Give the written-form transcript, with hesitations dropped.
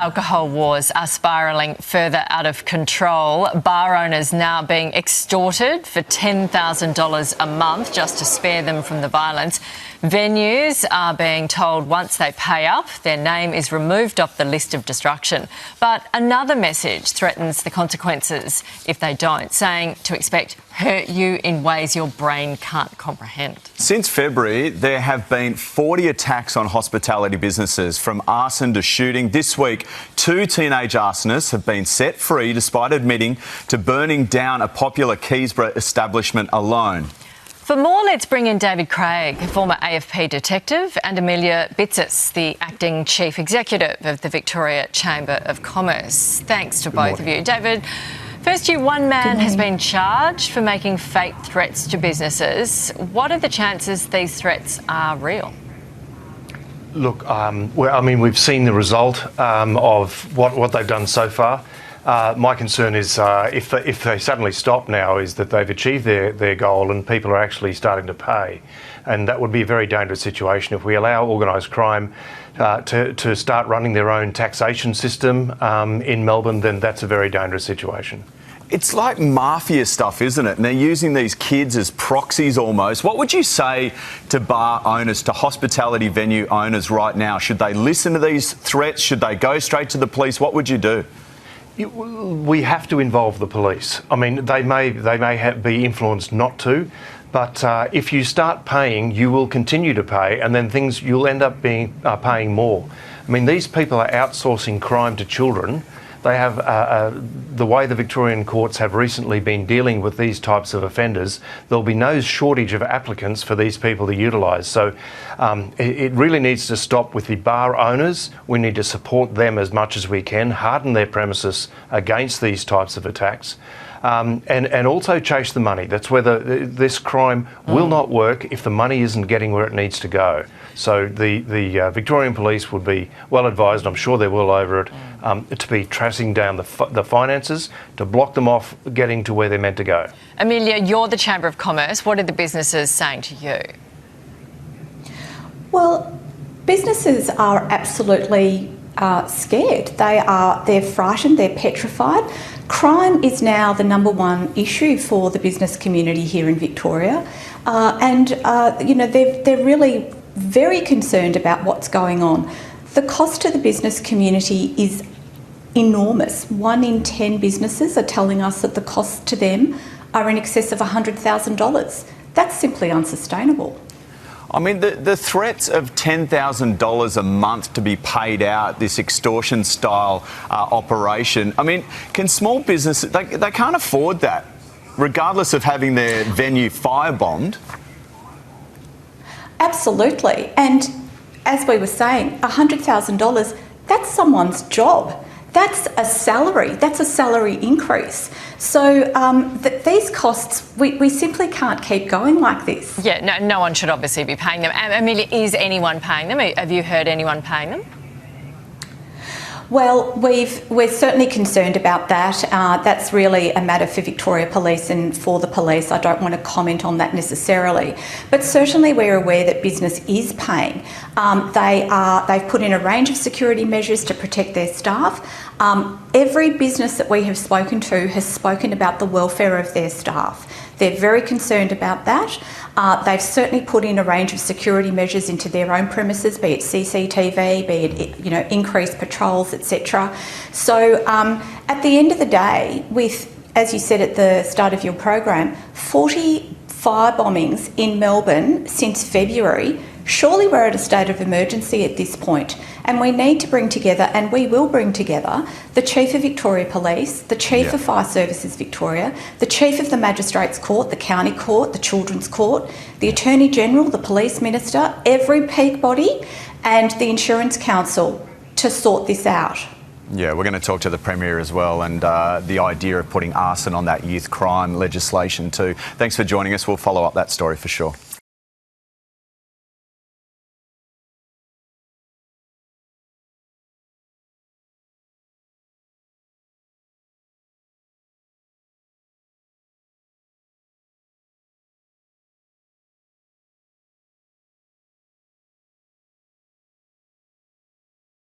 alcohol wars are spiralling further out of control. Bar owners now being extorted for $10,000 a month just to spare them from the violence. Venues are being told once they pay up, their name is removed off the list of destruction. But another message threatens the consequences if they don't, saying to expect hurt you in ways your brain can't comprehend. Since February, there have been 40 attacks on hospitality businesses, from arson to shooting. This week, 2 teenage arsonists have been set free despite admitting to burning down a popular Keysborough establishment alone. For more, let's bring in David Craig, former AFP detective, and Amelia Bitsis, the acting chief executive of the Victoria Chamber of Commerce. Thanks to both of you. David, first, one man has been charged for making fake threats to businesses. What are the chances these threats are real? Look, we've seen the result of what they've done so far. My concern is if they suddenly stop now is that they've achieved their goal and people are actually starting to pay. And that would be a very dangerous situation. If we allow organised crime to start running their own taxation system in Melbourne, then that's a very dangerous situation. It's like mafia stuff, isn't it? And they're using these kids as proxies almost. What would you say to bar owners, to hospitality venue owners right now? Should they listen to these threats? Should they go straight to the police? What would you do? We have to involve the police. I mean, they may be influenced not to, but if you start paying, you will continue to pay, and then you'll end up paying more. I mean, these people are outsourcing crime to children. They have the way the Victorian courts have recently been dealing with these types of offenders. There'll be no shortage of applicants for these people to utilise. So it really needs to stop with the bar owners. We need to support them as much as we can, harden their premises against these types of attacks. And also chase the money. That's where this crime will not work if the money isn't getting where it needs to go. So the Victorian Police would be well advised, I'm sure they're well over it, to be tracing down the finances, to block them off getting to where they're meant to go. Amelia, you're the Chamber of Commerce. What are the businesses saying to you? Well, businesses are absolutely scared. They're frightened, they're petrified. Crime is now the #1 issue for the business community here in Victoria, they're really very concerned about what's going on. The cost to the business community is enormous. 1 in 10 businesses are telling us that the costs to them are in excess of $100,000. That's simply unsustainable. I mean, the threats of $10,000 a month to be paid out, this extortion-style operation, I mean, can small businesses, they can't afford that, regardless of having their venue firebombed? Absolutely. And as we were saying, $100,000, that's someone's job. That's a salary. That's a salary increase. So these costs, we simply can't keep going like this. Yeah, no one should obviously be paying them. Amelia, is anyone paying them? Have you heard anyone paying them? Well, we're certainly concerned about that. That's really a matter for Victoria Police and for the police. I don't want to comment on that necessarily. But certainly we're aware that business is paying. They've put in a range of security measures to protect their staff. Every business that we have spoken to has spoken about the welfare of their staff. They're very concerned about that. They've certainly put in a range of security measures into their own premises, be it CCTV, be it increased patrols, etc. So at the end of the day, with, as you said at the start of your program, 40 firebombings in Melbourne since February, surely we're at a state of emergency at this point, and we need to bring together, and we will bring together, the Chief of Victoria Police, the Chief of Fire Services Victoria, the Chief of the Magistrates Court, the County Court, the Children's Court, the Attorney General, the Police Minister, every peak body, and the Insurance Council to sort this out. Yeah, we're going to talk to the Premier as well, and the idea of putting arson on that youth crime legislation too. Thanks for joining us. We'll follow up that story for sure.